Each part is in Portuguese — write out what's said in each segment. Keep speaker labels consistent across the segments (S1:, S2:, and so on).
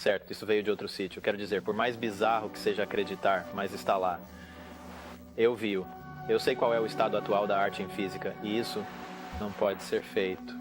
S1: Certo, isso veio de outro sítio. Quero dizer, por mais bizarro que seja acreditar, mas está lá. Eu vi-o. Eu sei qual é o estado atual da arte em física, e isso não pode ser feito.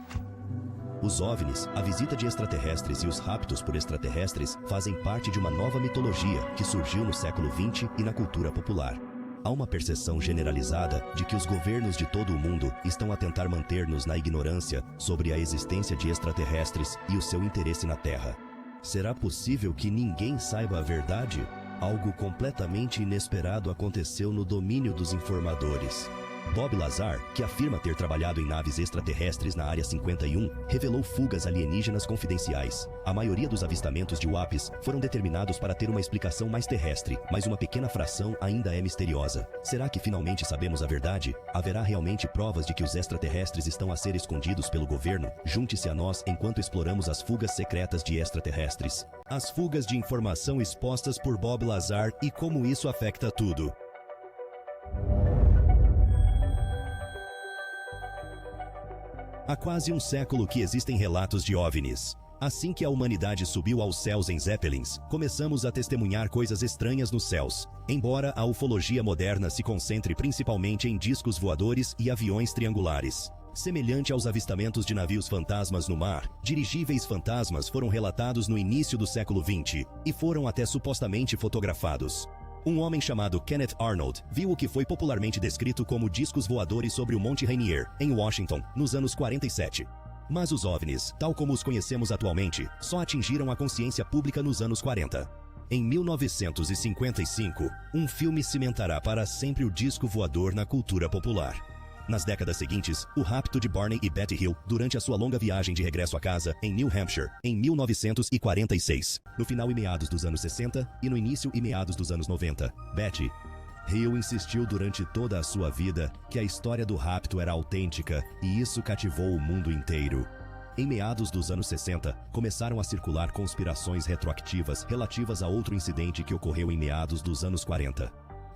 S2: Os OVNIs, a visita de extraterrestres e os raptos por extraterrestres fazem parte de uma nova mitologia que surgiu no século XX e na cultura popular. Há uma percepção generalizada de que os governos de todo o mundo estão a tentar manter-nos na ignorância sobre a existência de extraterrestres e o seu interesse na Terra. Será possível que ninguém saiba a verdade? Algo completamente inesperado aconteceu no domínio dos informadores. Bob Lazar, que afirma ter trabalhado em naves extraterrestres na Área 51, revelou fugas alienígenas confidenciais. A maioria dos avistamentos de UAPs foram determinados para ter uma explicação mais terrestre, mas uma pequena fração ainda é misteriosa. Será que finalmente sabemos a verdade? Haverá realmente provas de que os extraterrestres estão a ser escondidos pelo governo? Junte-se a nós enquanto exploramos as fugas secretas de extraterrestres. As fugas de informação expostas por Bob Lazar e como isso afeta tudo. Há quase um século que existem relatos de OVNIs. Assim que a humanidade subiu aos céus em Zeppelins, começamos a testemunhar coisas estranhas nos céus. Embora a ufologia moderna se concentre principalmente em discos voadores e aviões triangulares. Semelhante aos avistamentos de navios fantasmas no mar, dirigíveis fantasmas foram relatados no início do século XX e foram até supostamente fotografados. Um homem chamado Kenneth Arnold viu o que foi popularmente descrito como discos voadores sobre o Monte Rainier, em Washington, nos anos 47. Mas os OVNIs, tal como os conhecemos atualmente, só atingiram a consciência pública nos anos 40. Em 1955, um filme cimentará para sempre o disco voador na cultura popular. Nas décadas seguintes, o rapto de Barney e Betty Hill durante a sua longa viagem de regresso a casa em New Hampshire, em 1946. No final e meados dos anos 60 e no início e meados dos anos 90, Betty Hill insistiu durante toda a sua vida que a história do rapto era autêntica e isso cativou o mundo inteiro. Em meados dos anos 60, começaram a circular conspirações retroativas relativas a outro incidente que ocorreu em meados dos anos 40.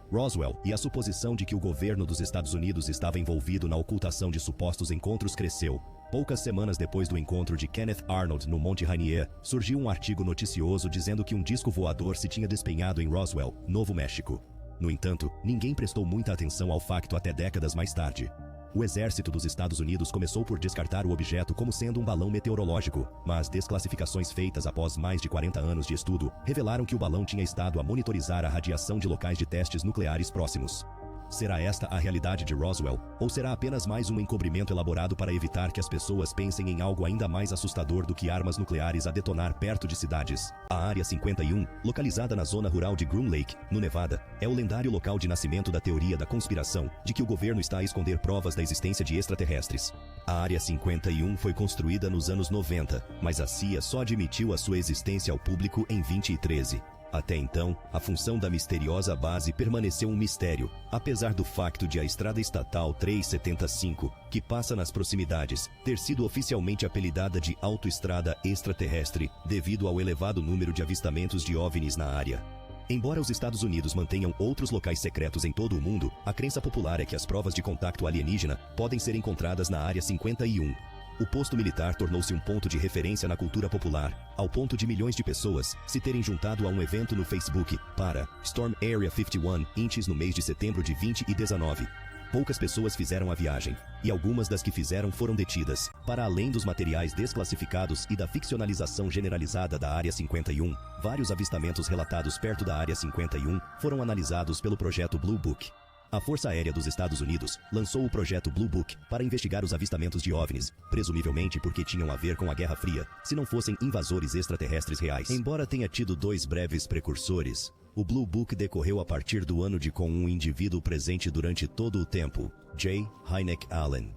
S2: Roswell e a suposição de que o governo dos Estados Unidos estava envolvido na ocultação de supostos encontros cresceu. Poucas semanas depois do encontro de Kenneth Arnold no Monte Rainier, surgiu um artigo noticioso dizendo que um disco voador se tinha despenhado em Roswell, Novo México. No entanto, ninguém prestou muita atenção ao facto até décadas mais tarde. O exército dos Estados Unidos começou por descartar o objeto como sendo um balão meteorológico, mas desclassificações feitas após mais de 40 anos de estudo revelaram que o balão tinha estado a monitorizar a radiação de locais de testes nucleares próximos. Será esta a realidade de Roswell? Ou será apenas mais um encobrimento elaborado para evitar que as pessoas pensem em algo ainda mais assustador do que armas nucleares a detonar perto de cidades? A Área 51, localizada na zona rural de Groom Lake, no Nevada, é o lendário local de nascimento da teoria da conspiração de que o governo está a esconder provas da existência de extraterrestres. A Área 51 foi construída nos anos 90, mas a CIA só admitiu a sua existência ao público em 2013. Até então, a função da misteriosa base permaneceu um mistério, apesar do facto de a Estrada Estatal 375, que passa nas proximidades, ter sido oficialmente apelidada de Autoestrada Extraterrestre, devido ao elevado número de avistamentos de OVNIs na área. Embora os Estados Unidos mantenham outros locais secretos em todo o mundo, a crença popular é que as provas de contato alienígena podem ser encontradas na Área 51. O posto militar tornou-se um ponto de referência na cultura popular, ao ponto de milhões de pessoas se terem juntado a um evento no Facebook para Storm Area 51 Inches no mês de setembro de 2019. Poucas pessoas fizeram a viagem, e algumas das que fizeram foram detidas. Para além dos materiais desclassificados e da ficcionalização generalizada da Área 51, vários avistamentos relatados perto da Área 51 foram analisados pelo projeto Blue Book. A Força Aérea dos Estados Unidos lançou o projeto Blue Book para investigar os avistamentos de OVNIs, presumivelmente porque tinham a ver com a Guerra Fria, se não fossem invasores extraterrestres reais. Embora tenha tido 2 breves precursores, o Blue Book decorreu a partir do ano de com um indivíduo presente durante todo o tempo, J. Hynek Allen.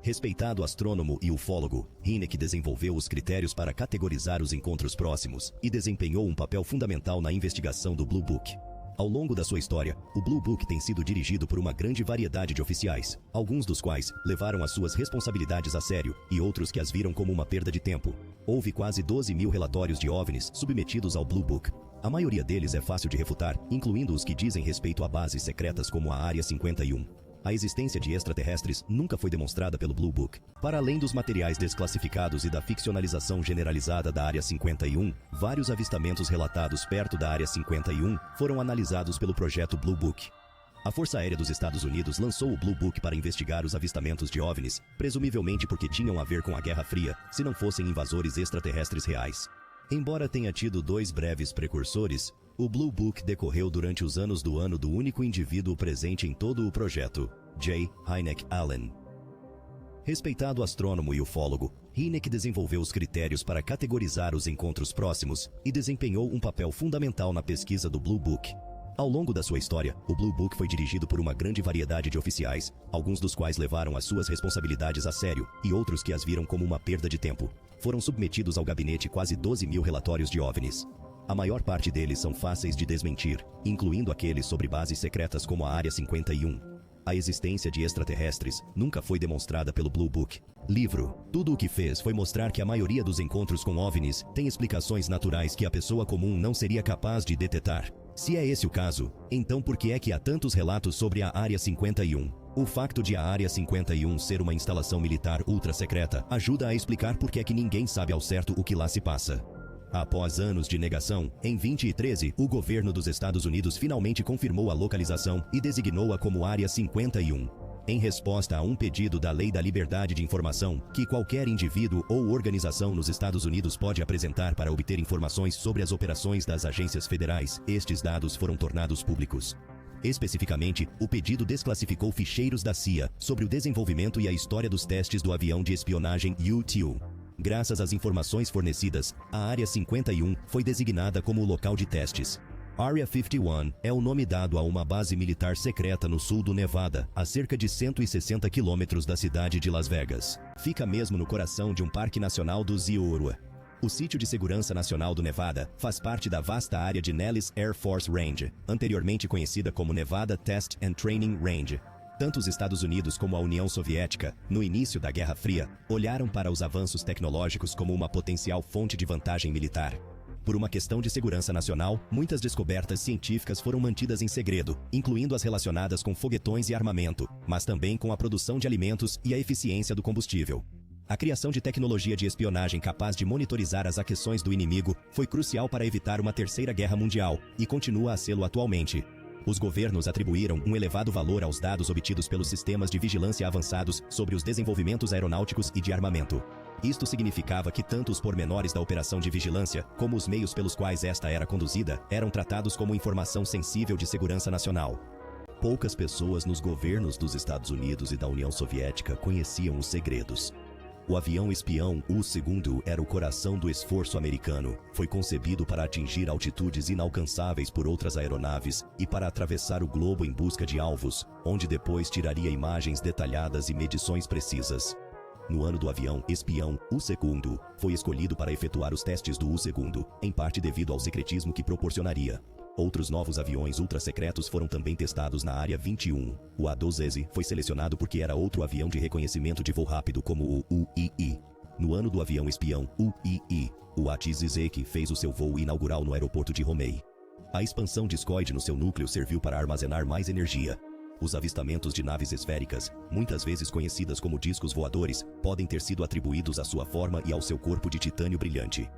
S2: Respeitado astrônomo e ufólogo, Hynek desenvolveu os critérios para categorizar os encontros próximos e desempenhou um papel fundamental na investigação do Blue Book. Ao longo da sua história, o Blue Book tem sido dirigido por uma grande variedade de oficiais, alguns dos quais levaram as suas responsabilidades a sério e outros que as viram como uma perda de tempo. Houve quase 12 mil relatórios de OVNIs submetidos ao Blue Book. A maioria deles é fácil de refutar, incluindo os que dizem respeito a bases secretas como a Área 51. A existência de extraterrestres nunca foi demonstrada pelo Blue Book. Para além dos materiais desclassificados e da ficcionalização generalizada da Área 51, vários avistamentos relatados perto da Área 51 foram analisados pelo projeto Blue Book. A Força Aérea dos Estados Unidos lançou o Blue Book para investigar os avistamentos de OVNIs, presumivelmente porque tinham a ver com a Guerra Fria, se não fossem invasores extraterrestres reais. Embora tenha tido 2 breves precursores, o Blue Book decorreu durante os anos do ano do único indivíduo presente em todo o projeto, J. Hynek Allen. Respeitado astrônomo e ufólogo, Hynek desenvolveu os critérios para categorizar os encontros próximos e desempenhou um papel fundamental na pesquisa do Blue Book. Ao longo da sua história, o Blue Book foi dirigido por uma grande variedade de oficiais, alguns dos quais levaram as suas responsabilidades a sério e outros que as viram como uma perda de tempo. Foram submetidos ao gabinete quase 12.000 relatórios de OVNIs. A maior parte deles são fáceis de desmentir, incluindo aqueles sobre bases secretas como a Área 51. A existência de extraterrestres nunca foi demonstrada pelo Blue Book. Livro. Tudo o que fez foi mostrar que a maioria dos encontros com OVNIs tem explicações naturais que a pessoa comum não seria capaz de detetar. Se é esse o caso, então por que é que há tantos relatos sobre a Área 51? O facto de a Área 51 ser uma instalação militar ultra-secreta ajuda a explicar por que é que ninguém sabe ao certo o que lá se passa. Após anos de negação, em 2013, o governo dos Estados Unidos finalmente confirmou a localização e designou-a como Área 51. Em resposta a um pedido da Lei da Liberdade de Informação, que qualquer indivíduo ou organização nos Estados Unidos pode apresentar para obter informações sobre as operações das agências federais, estes dados foram tornados públicos. Especificamente, o pedido desclassificou ficheiros da CIA sobre o desenvolvimento e a história dos testes do avião de espionagem U-2. Graças às informações fornecidas, a Área 51 foi designada como o local de testes. Area 51 é o nome dado a uma base militar secreta no sul do Nevada, a cerca de 160 quilômetros da cidade de Las Vegas. Fica mesmo no coração de um parque nacional do Ziorua. O Sítio de Segurança Nacional do Nevada faz parte da vasta área de Nellis Air Force Range, anteriormente conhecida como Nevada Test and Training Range. Tanto os Estados Unidos como a União Soviética, no início da Guerra Fria, olharam para os avanços tecnológicos como uma potencial fonte de vantagem militar. Por uma questão de segurança nacional, muitas descobertas científicas foram mantidas em segredo, incluindo as relacionadas com foguetões e armamento, mas também com a produção de alimentos e a eficiência do combustível. A criação de tecnologia de espionagem capaz de monitorizar as ações do inimigo foi crucial para evitar uma terceira guerra mundial, e continua a sê-lo atualmente. Os governos atribuíram um elevado valor aos dados obtidos pelos sistemas de vigilância avançados sobre os desenvolvimentos aeronáuticos e de armamento. Isto significava que tanto os pormenores da operação de vigilância, como os meios pelos quais esta era conduzida, eram tratados como informação sensível de segurança nacional. Poucas pessoas nos governos dos Estados Unidos e da União Soviética conheciam os segredos. O avião espião U-2 era o coração do esforço americano. Foi concebido para atingir altitudes inalcançáveis por outras aeronaves e para atravessar o globo em busca de alvos, onde depois tiraria imagens detalhadas e medições precisas. No ano do avião espião, U-2 foi escolhido para efetuar os testes do U-2, em parte devido ao secretismo que proporcionaria. Outros novos aviões ultra-secretos foram também testados na Área 21. O A-2Z foi selecionado porque era outro avião de reconhecimento de voo rápido como o UII. No ano do avião espião UII, o AT-Zizek fez o seu voo inaugural no aeroporto de Romei. A expansão discoide no seu núcleo serviu para armazenar mais energia. Os avistamentos de naves esféricas, muitas vezes conhecidas como discos voadores, podem ter sido atribuídos à sua forma e ao seu corpo de titânio brilhante.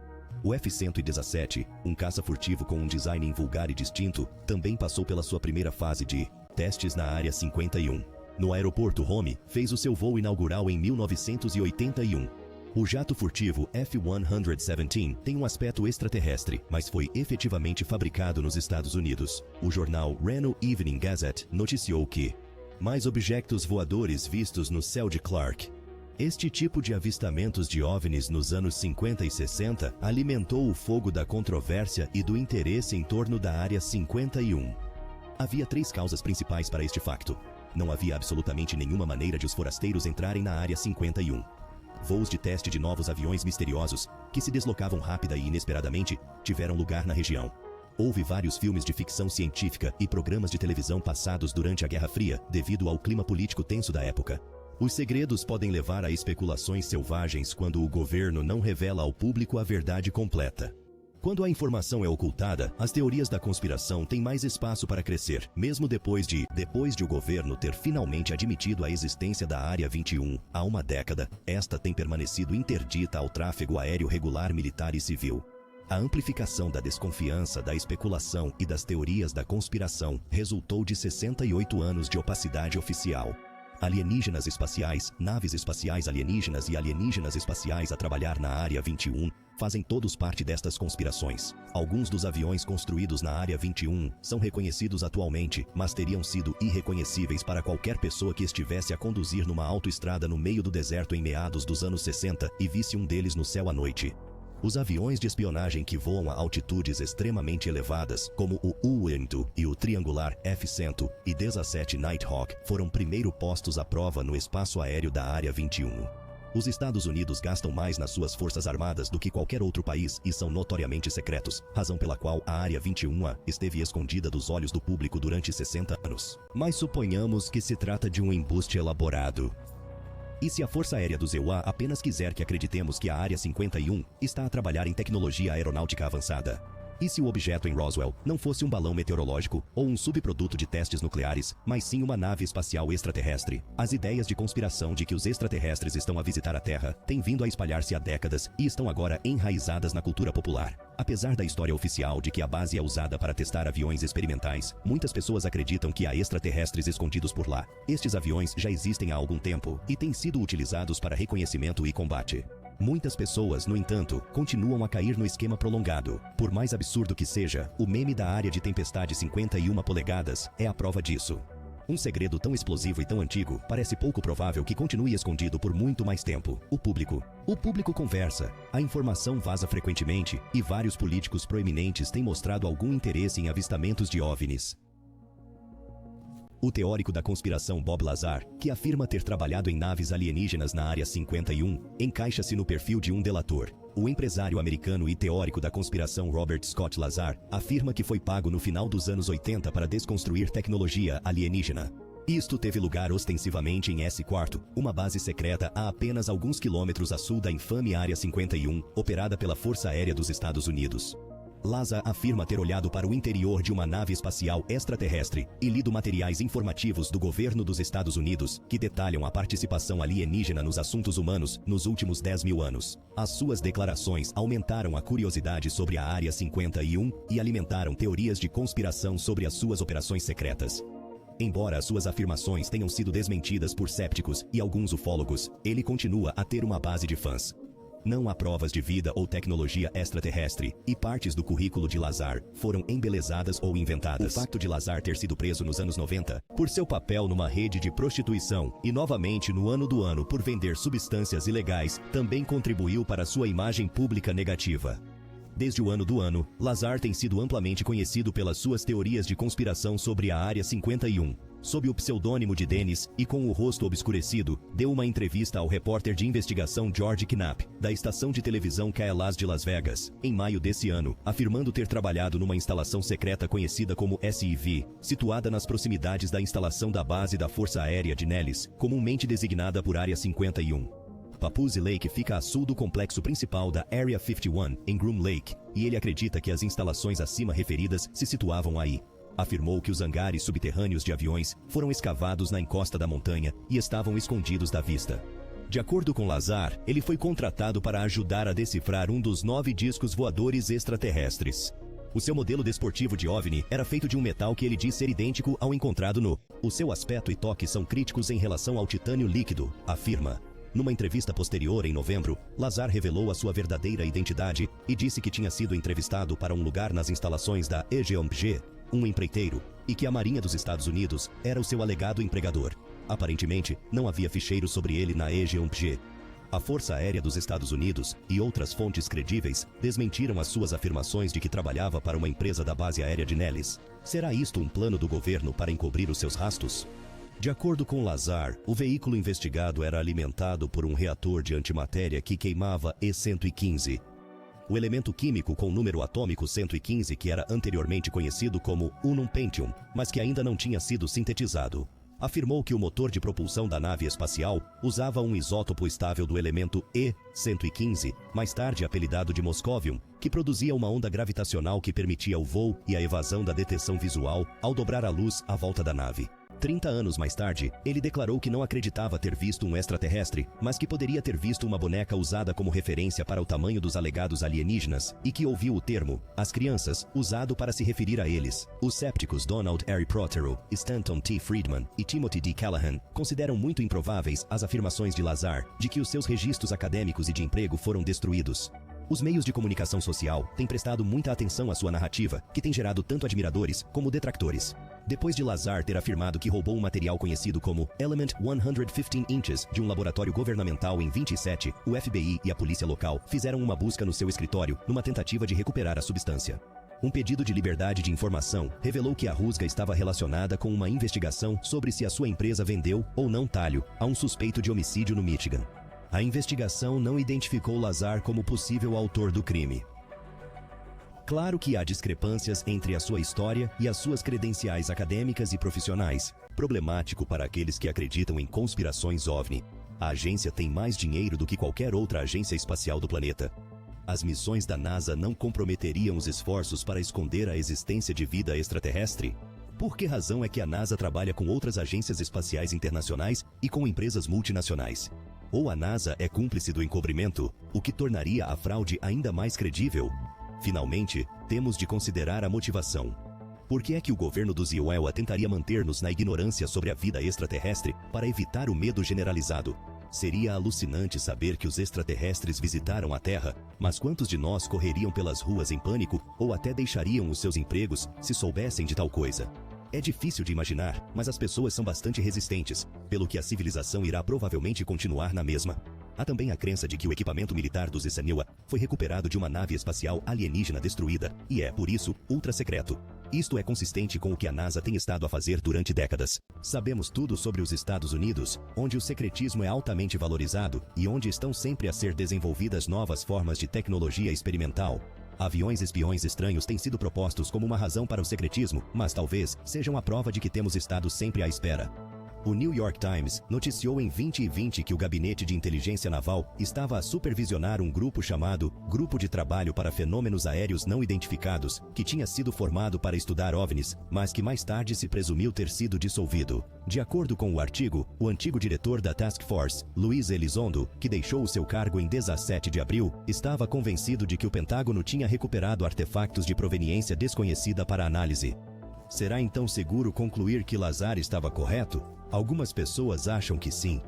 S2: O F-117, um caça furtivo com um design invulgar e distinto, também passou pela sua primeira fase de testes na Área 51. No aeroporto Rome, fez o seu voo inaugural em 1981. O jato furtivo F-117 tem um aspecto extraterrestre, mas foi efetivamente fabricado nos Estados Unidos. O jornal Reno Evening Gazette noticiou que mais objetos voadores vistos no céu de Clark. Este tipo de avistamentos de OVNIs nos anos 50 e 60 alimentou o fogo da controvérsia e do interesse em torno da Área 51. Havia 3 causas principais para este facto. Não havia absolutamente nenhuma maneira de os forasteiros entrarem na Área 51. Voos de teste de novos aviões misteriosos, que se deslocavam rápida e inesperadamente, tiveram lugar na região. Houve vários filmes de ficção científica e programas de televisão passados durante a Guerra Fria, devido ao clima político tenso da época. Os segredos podem levar a especulações selvagens quando o governo não revela ao público a verdade completa. Quando a informação é ocultada, as teorias da conspiração têm mais espaço para crescer, mesmo depois de o governo ter finalmente admitido a existência da Área 21. Há uma década, esta tem permanecido interdita ao tráfego aéreo regular militar e civil. A amplificação da desconfiança, da especulação e das teorias da conspiração resultou de 68 anos de opacidade oficial. Alienígenas espaciais, naves espaciais alienígenas e alienígenas espaciais a trabalhar na Área 21 fazem todos parte destas conspirações. Alguns dos aviões construídos na Área 21 são reconhecidos atualmente, mas teriam sido irreconhecíveis para qualquer pessoa que estivesse a conduzir numa autoestrada no meio do deserto em meados dos anos 60 e visse um deles no céu à noite. Os aviões de espionagem que voam a altitudes extremamente elevadas, como o U-2 e o triangular F-100 e 17 Nighthawk, foram primeiro postos à prova no espaço aéreo da Área 21. Os Estados Unidos gastam mais nas suas forças armadas do que qualquer outro país e são notoriamente secretos, razão pela qual a Área 21 esteve escondida dos olhos do público durante 60 anos. Mas suponhamos que se trata de um embuste elaborado. E se a Força Aérea dos EUA apenas quiser que acreditemos que a Área 51 está a trabalhar em tecnologia aeronáutica avançada? E se o objeto em Roswell não fosse um balão meteorológico ou um subproduto de testes nucleares, mas sim uma nave espacial extraterrestre? As ideias de conspiração de que os extraterrestres estão a visitar a Terra têm vindo a espalhar-se há décadas e estão agora enraizadas na cultura popular. Apesar da história oficial de que a base é usada para testar aviões experimentais, muitas pessoas acreditam que há extraterrestres escondidos por lá. Estes aviões já existem há algum tempo e têm sido utilizados para reconhecimento e combate. Muitas pessoas, no entanto, continuam a cair no esquema prolongado. Por mais absurdo que seja, o meme da área de tempestade 51 polegadas é a prova disso. Um segredo tão explosivo e tão antigo parece pouco provável que continue escondido por muito mais tempo. O público conversa, a informação vaza frequentemente e vários políticos proeminentes têm mostrado algum interesse em avistamentos de OVNIs. O teórico da conspiração Bob Lazar, que afirma ter trabalhado em naves alienígenas na Área 51, encaixa-se no perfil de um delator. O empresário americano e teórico da conspiração Robert Scott Lazar afirma que foi pago no final dos anos 80 para desconstruir tecnologia alienígena. Isto teve lugar ostensivamente em S-4, uma base secreta a apenas alguns quilômetros a sul da infame Área 51, operada pela Força Aérea dos Estados Unidos. Lazar afirma ter olhado para o interior de uma nave espacial extraterrestre e lido materiais informativos do governo dos Estados Unidos que detalham a participação alienígena nos assuntos humanos nos últimos 10.000 anos. As suas declarações aumentaram a curiosidade sobre a Área 51 e alimentaram teorias de conspiração sobre as suas operações secretas. Embora as suas afirmações tenham sido desmentidas por cépticos e alguns ufólogos, ele continua a ter uma base de fãs. Não há provas de vida ou tecnologia extraterrestre, e partes do currículo de Lazar foram embelezadas ou inventadas. O facto de Lazar ter sido preso nos anos 90 por seu papel numa rede de prostituição e novamente no ano do ano por vender substâncias ilegais também contribuiu para sua imagem pública negativa. Desde o ano do ano, Lazar tem sido amplamente conhecido pelas suas teorias de conspiração sobre a Área 51. Sob o pseudônimo de Dennis e com o rosto obscurecido, deu uma entrevista ao repórter de investigação George Knapp, da estação de televisão KLAS de Las Vegas, em maio desse ano, afirmando ter trabalhado numa instalação secreta conhecida como SIV, situada nas proximidades da instalação da base da Força Aérea de Nellis, comumente designada por Área 51. Papoose Lake fica a sul do complexo principal da Area 51, em Groom Lake, e ele acredita que as instalações acima referidas se situavam aí. Afirmou que os hangares subterrâneos de aviões foram escavados na encosta da montanha e estavam escondidos da vista. De acordo com Lazar, ele foi contratado para ajudar a decifrar um dos 9 discos voadores extraterrestres. O seu modelo desportivo de OVNI era feito de um metal que ele diz ser idêntico ao encontrado no. O seu aspecto e toque são críticos em relação ao titânio líquido, afirma. Numa entrevista posterior, em novembro, Lazar revelou a sua verdadeira identidade e disse que tinha sido entrevistado para um lugar nas instalações da EGOMG, um empreiteiro, e que a Marinha dos Estados Unidos era o seu alegado empregador. Aparentemente, não havia ficheiros sobre ele na EGOMG. A Força Aérea dos Estados Unidos e outras fontes credíveis desmentiram as suas afirmações de que trabalhava para uma empresa da base aérea de Nellis. Será isto um plano do governo para encobrir os seus rastros? De acordo com Lazar, o veículo investigado era alimentado por um reator de antimatéria que queimava E-115. O elemento químico com número atômico 115 que era anteriormente conhecido como Unum Pentium, mas que ainda não tinha sido sintetizado. afirmou que o motor de propulsão da nave espacial usava um isótopo estável do elemento E-115, mais tarde apelidado de Moscovium, que produzia uma onda gravitacional que permitia o voo e a evasão da detecção visual ao dobrar a luz à volta da nave. 30 anos mais tarde, ele declarou que não acreditava ter visto um extraterrestre, mas que poderia ter visto uma boneca usada como referência para o tamanho dos alegados alienígenas e que ouviu o termo, as crianças, usado para se referir a eles. Os cépticos Donald R. Prothero, Stanton T. Friedman e Timothy D. Callahan consideram muito improváveis as afirmações de Lazar de que os seus registros acadêmicos e de emprego foram destruídos. Os meios de comunicação social têm prestado muita atenção à sua narrativa, que tem gerado tanto admiradores como detractores. Depois de Lazar ter afirmado que roubou um material conhecido como Element 115 Inches de um laboratório governamental em 27, o FBI e a polícia local fizeram uma busca no seu escritório numa tentativa de recuperar a substância. Um pedido de liberdade de informação revelou que a rusga estava relacionada com uma investigação sobre se a sua empresa vendeu ou não talho a um suspeito de homicídio no Michigan. A investigação não identificou Lazar como possível autor do crime. Claro que há discrepâncias entre a sua história e as suas credenciais acadêmicas e profissionais. Problemático para aqueles que acreditam em conspirações OVNI. A agência tem mais dinheiro do que qualquer outra agência espacial do planeta. As missões da NASA não comprometeriam os esforços para esconder a existência de vida extraterrestre? Por que razão é que a NASA trabalha com outras agências espaciais internacionais e com empresas multinacionais? Ou a NASA é cúmplice do encobrimento, o que tornaria a fraude ainda mais credível? Finalmente, temos de considerar a motivação. Por que é que o governo do Iowa tentaria manter-nos na ignorância sobre a vida extraterrestre para evitar o medo generalizado? Seria alucinante saber que os extraterrestres visitaram a Terra, mas quantos de nós correriam pelas ruas em pânico ou até deixariam os seus empregos se soubessem de tal coisa? É difícil de imaginar, mas as pessoas são bastante resistentes, pelo que a civilização irá provavelmente continuar na mesma. Há também a crença de que o equipamento militar dos Essaniwa foi recuperado de uma nave espacial alienígena destruída e é, por isso, ultra-secreto. Isto é consistente com o que a NASA tem estado a fazer durante décadas. Sabemos tudo sobre os Estados Unidos, onde o secretismo é altamente valorizado e onde estão sempre a ser desenvolvidas novas formas de tecnologia experimental. Aviões espiões estranhos têm sido propostos como uma razão para o secretismo, mas talvez sejam a prova de que temos estado sempre à espera. O New York Times noticiou em 2020 que o Gabinete de Inteligência Naval estava a supervisionar um grupo chamado Grupo de Trabalho para Fenômenos Aéreos Não Identificados, que tinha sido formado para estudar OVNIs, mas que mais tarde se presumiu ter sido dissolvido. De acordo com o artigo, o antigo diretor da Task Force, Luiz Elizondo, que deixou o seu cargo em 17 de abril, estava convencido de que o Pentágono tinha recuperado artefactos de proveniência desconhecida para análise. Será então seguro concluir que Lazar estava correto? Algumas pessoas acham que sim,